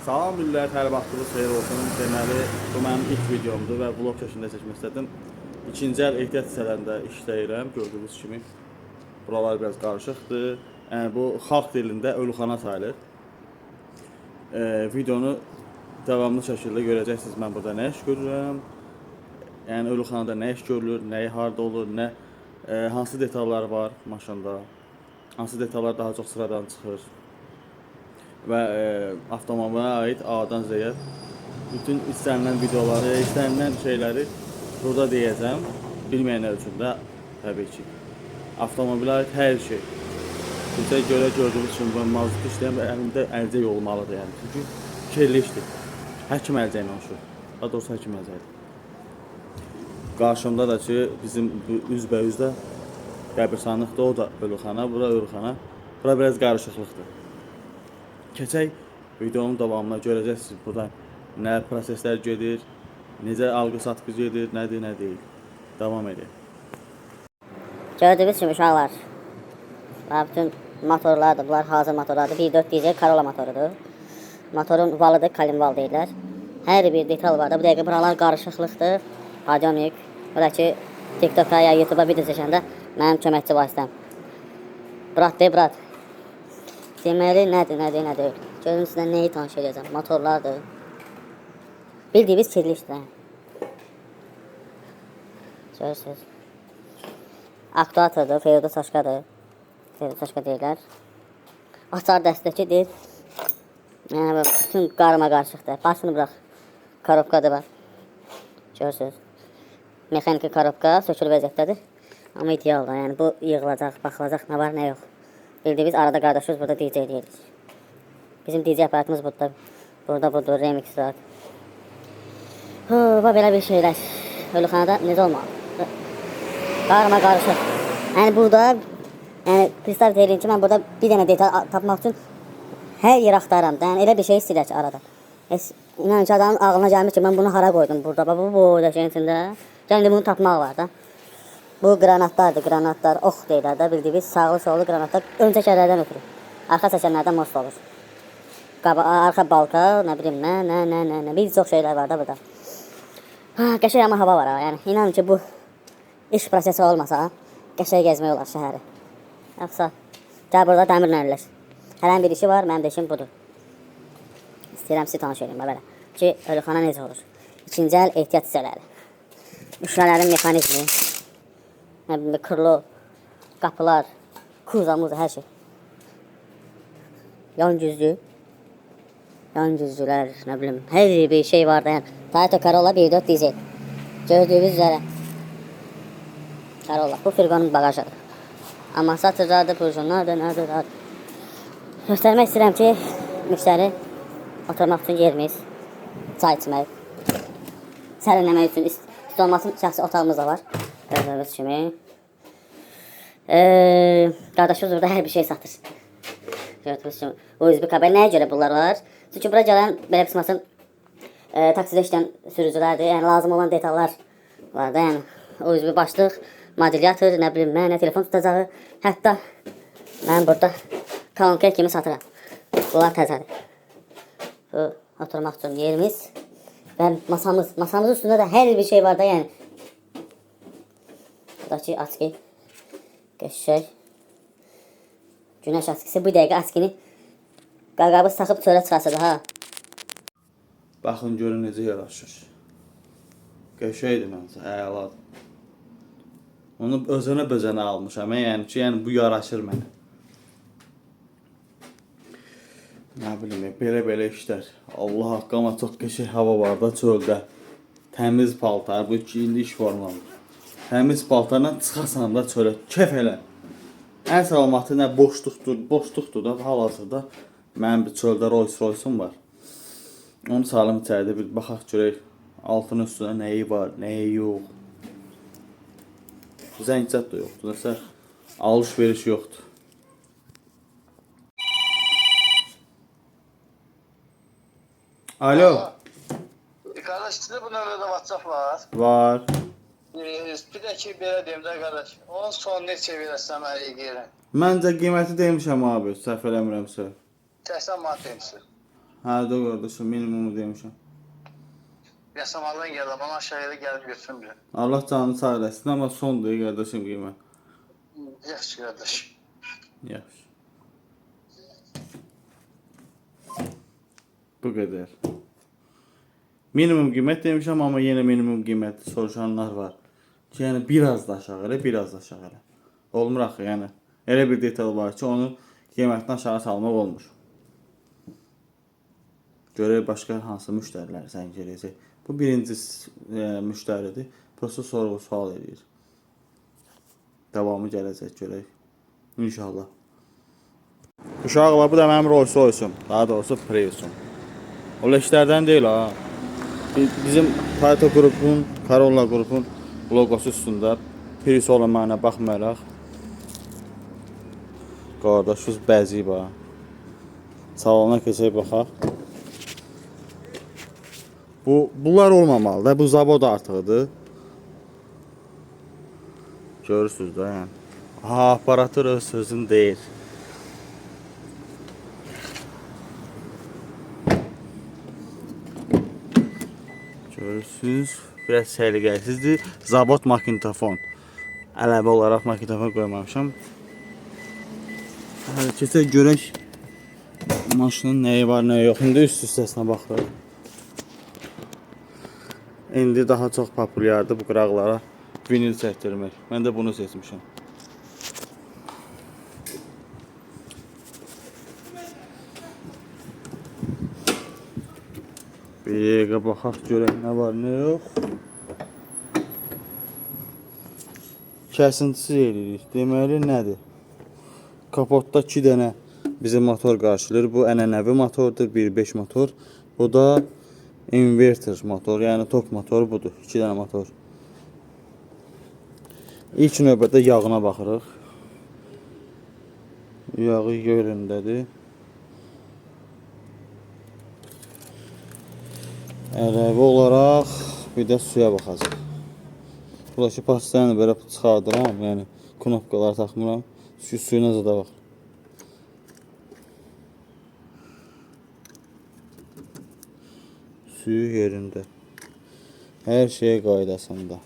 Salam millət, hər vaxtınız xeyir olsun. Deməli, bu mənim ilk videomdur və vlog şəklində çəkmək istədim. İkinci əl ehtiyat hissələrində işləyirəm, gördüyünüz kimi. Buralar biraz qarışıqdır. Yəni, bu xalq dilində ölüxana sayılır. Videonu davamlı şəkildə görəcəksiniz, mən burada nə iş görürəm. Yəni, ölüxanada nə iş görülür, nəyi harda olur, nə hansı detallar var maşında, hansı detallar daha çox sıradan çıxır. Və avtomobila aid A-dan Z-yə bütün istənilən videoları, istənilən şeyləri burada deyəcəm. Bilməyənlər üçün də təbii ki, avtomobila aid hər şey. Sizə görə gördüyünüz kimi ben mazut işləyəm və əlimdə əlcək olmalıdır. Yəni. Çünki kirli işdir. Həkim əlcəyinə oluşur. Daha doğrusu həkim əlcəkdir. Qarşımda da ki, bizim üzbəyüzdə qəbirstanlıqda, o da ölüxana, bura ölüxana. Bura biraz qarışıqlıqdır. Keçək videonun davamına görəcəksiniz burada nə proseslər gedir, necə alqı-satqı gedir, nədir, nə deyil. Davam edin. Gördüyünüz kimi uşaqlar, bütün motorlardır, bunlar hazır motorlardır. 1.4 dizel Corolla motorudur. Motorun valıdır, kalimval deyirlər. Hər bir detal var da, bu dəqiqə buralar qarışıqlıqdır. Radionik, burada ki, TikTok'a ya YouTube'a video çəkəndə mənim köməkçi vasitəm. Brat de, brat. Deməli, nədir? Görün sizə nəyi tanış edəcəm? Motorlardır. Bildiyiniz kirli işdir. Görürsünüz. Aktuatordur, Feoda Saşkadır. Feoda Saşka deyirlər. Açar dəstəkidir. Yəni, bütün qarıma qarışıqdır. Başını bıraq. Korobkadır var. Görürsünüz. Mexaniki korobka sökülü vəziyyətdədir. Amma idealdır. Yəni, bu yığılacaq, baxılacaq, nə var, nə yox. Bildiyimiz arada qardaşımız burada DJ deyirik. Bizim DJ aparatımız burada. Burada budur, remix var. Və belə bir şeylər. Ölüxanada necə olmalı? Qarıma qarışıq. Yəni burada, pristav deyirim ki, mən burada bir dənə detal tapmaq üçün hər yer axtaram. Yəni elə bir şey istəyirlər ki, arada. İnanın ki, adamın ağlına gəlmiş ki, mən bunu hara qoydum burada. Bu şeyin içində. Yəni bunu tapmaq var da. Bu qranatlardır, qranatlar, ox deyirlər də, bildiyiniz sağlı sollu qranatlar ön çəkərlərdən ötürür. Arxa çəkənlərdən most olur. Arxa balka, nə bilim, nə, bir çox şeylər var da burada. Qəşəng amma hava var ha, yəni inanın ki, bu iş prosesi olmasa, qəşəng gəzmək olar şəhəri. Yoxsa, gəl burada dəmirlə əlləş. Hələn bir işi var, mənim də işim budur. İstəyirəm sizi tanış edeyim, belə. Ki, ölüxana necə olur? İkinci əl ehtiyat hissələri. Müşrələrin mexanizmi. Nə bilim, kırlı, qapılar, kuzamuz, hər şey. Yan güzlülər, nə bilim, hər bir şey var da, yəni. Toyota Corolla 1.4 dizel. Gördüyünüz üzərə. Corolla, bu fırqanın bagajıdır. Amma satırlardır, puljonlardır, nədir. Göstərmək istəyirəm ki, müştəri oturmaq üçün yerimiz, çay içmək, sərinləmək üçün üst olmasın, şəxsi otağımız da var. Gördüyünüz kimi. Qardaşımız burada hər bir şey satır. Gördüyünüz kimi. USB kabel nəyə görə bunlar var? Çünki bura gələn, belə qısmasın, taksidə işləyən sürücülərdir. Yəni, lazım olan detallar var da. Yəni, USB başlıq, modulyator, nə bilim, nə telefon tutacağı. Hətta mən burada kolonka kimi satıram. Bunlar təzədir. Bu, oturmaq üçün yerimiz və masamız. Masamızın üstündə də hər bir şey var da, yəni. Buradakı aski, qəşəng, günəş askisi, bu dəqiqə askini qarqabı taxıb çölə çıxasıdır, ha. Baxın, görün necə yaraşır. Qəşəngdir məncə, əladır. Onu özənə almışam, yəni ki, bu yaraşır mənə. Nə bilim, belə işlər. Allah haqqı, amma çox qəşəng hava var da çöldə. Təmiz paltar, bu indi iş formalıdır. Təmiz paltarla çıxasan da çölə, kef elə. Ən salamatı nə boşluqdur da, hal-hazırda mənim bir çöldə Rolls Royce'um var. Onu salım içəridə bir baxaq görək, altının üstünə nəyi var, nəyi yox. Zəngcət də yoxdur, nəsə alış-veriş yoxdur. Alo. Qardaş, sizdə bu nömrədə WhatsApp var? Var. Bir də ki, belə deyim də qardaş, onun son neçə verəsəm əli deyirəm. Məncə qiyməti demişəm abi, səhv eləmirəmsə. 80 manat demişsin. Hərdə qardaşım, minimumu demişəm. Yasamaldan gəldim, onu aşağıya gəlib götürüm bir. Allah canını sağ eləsin, amma sondur qardaşım qiymət. Yaxşı qardaş. Yaxşı. Bu qədər. Minimum qiymət demişəm, amma yenə minimum qiymət soruşanlar var. Ki, yəni biraz da aşağı elə, biraz da aşağı elə. Olmur axı, yəni. Elə bir detal var ki, onu qiymətdən aşağı salmaq olmur. Görək başqa hansı müştərilər zəng eləyəcək. Bu birinci müştəridir. Prosta sorğu-sual edir. Davamı gələcək, görək. İnşallah. Uşaqlar, bu da mənim Rolls Royce'um. Daha doğrusu Prius'um. O leşlərdən deyil ha. Bizim Toyota qrupun, Corolla qrupun logosu üstündə Prius olmağına baxmayaraq qardaşız bəziyib ha. Salona keçək baxaq. Bunlar olmamalıdır. Bu zavod artıqdır. Görürsünüz də yəni. Aha, aparatır öz sözün deyir. Görürsünüz. Biraz səliqəsizdir. Zavod magnitofon. Əlavə olaraq magnitofon qoymamışam. Hələ keçək görək maşının nəyi var, nəyi yox. İndi üst hissəsinə baxırıq. İndi daha çox populyardır bu qıraqlara vinil çəkdirmək. Mən də bunu seçmişəm. Bir dəqiqə baxaq görək nə var, nə yox. Kəsintisiz eləyirik. Deməli nədir? Kapotda 2 dənə bizim motor qarşılayır. Bu ənənəvi motordur, 1.5 motor. Bu da inverter motor, yəni tok motor budur. 2 dənə motor. İlk növbədə yağına baxırıq. Yağı yerindədir. Əlavə olaraq bir də suya baxacaq. Buradakı pastayını belə çıxardıram, yəni knopkaları taxmıram. Suyuna zada bax. Suyu yerində. Hər şey qaydasında.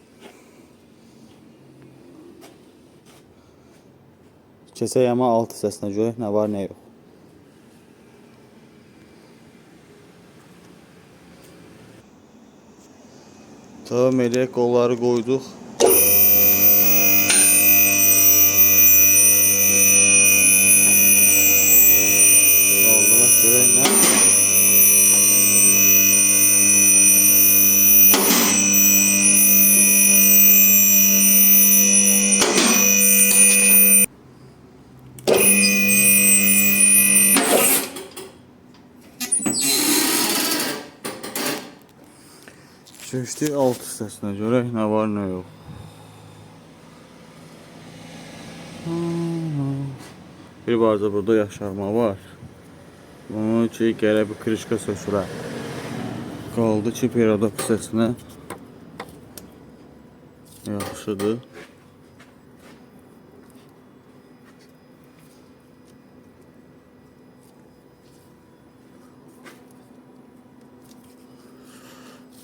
Keçək amma alt hissəsinə görək nə var, nə yox. Tamam eləyək, qolları qoyduq. Qaldıraq görək nə? Keçdik alt hissəsinə görək nə var, nə yox. Bir barca burada yaşarma var. Onun ki, gərək bir krişka sökülə. Qaldı ki, periodop hissəsinə. Yaxşıdır.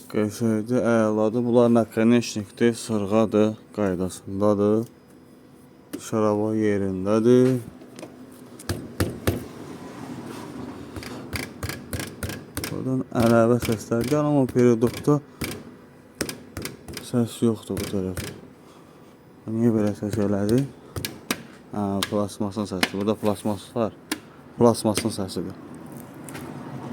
Qəşəkdir, əladır. Bunlar nakонечnikdir, sırğadır, qaydasındadır. Şaraba yerindədir. Buradan əlavə səslər gəlir, amma periodokda səs yoxdur bu tərəf. Niyə belə səs elədi? Plasmasın səsi. Burada plasmas var. Plasmasın səsidir.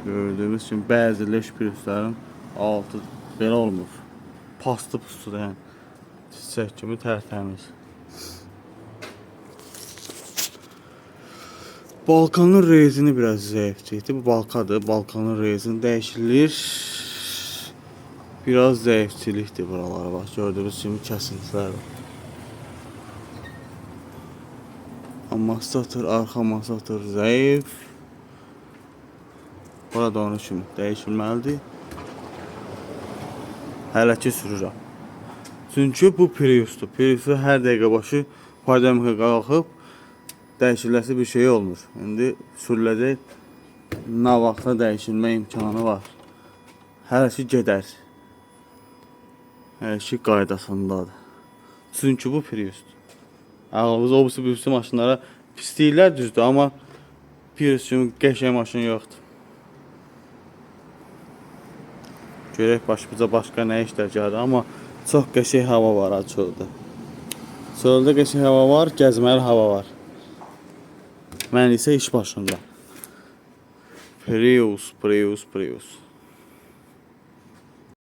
Gördüyümüz kimi bəzi leş Priusların altı belə olmur. Pastı pustudur, yəni. Çiçək kimi tərtəmiz. Balkanın rezini biraz zəifçikdir. Bu balkadır. Balkanın rezini dəyişilir. Biraz zəifçilikdir buralara. Bax, gördüyünüz kimi kəsintilər var. Masatır, arxa masatır zəif. Burada onun kimi dəyişilməlidir. Hələ ki sürürəm. Çünki bu Prius'dur. Prius'u hər dəqiqə başı podemika qalxıb dəyişiləsi bir şey olmur. İndi sürüləcək nə vaxtda dəyişilmə imkanı var. Hər şey gedər. Hər şey qaydasındadır. Çünki bu Priusdur. Ağlımız o maşınlara pis deyirlər düzdür, amma Prius üçün qəşəng maşın yoxdur. Görək başqa nə işlər gəlir, amma çox qəşəng hava var çöldə. Çöldə qəşəng hava var, gəzməli hava var. Mən isə iş başında. Prius.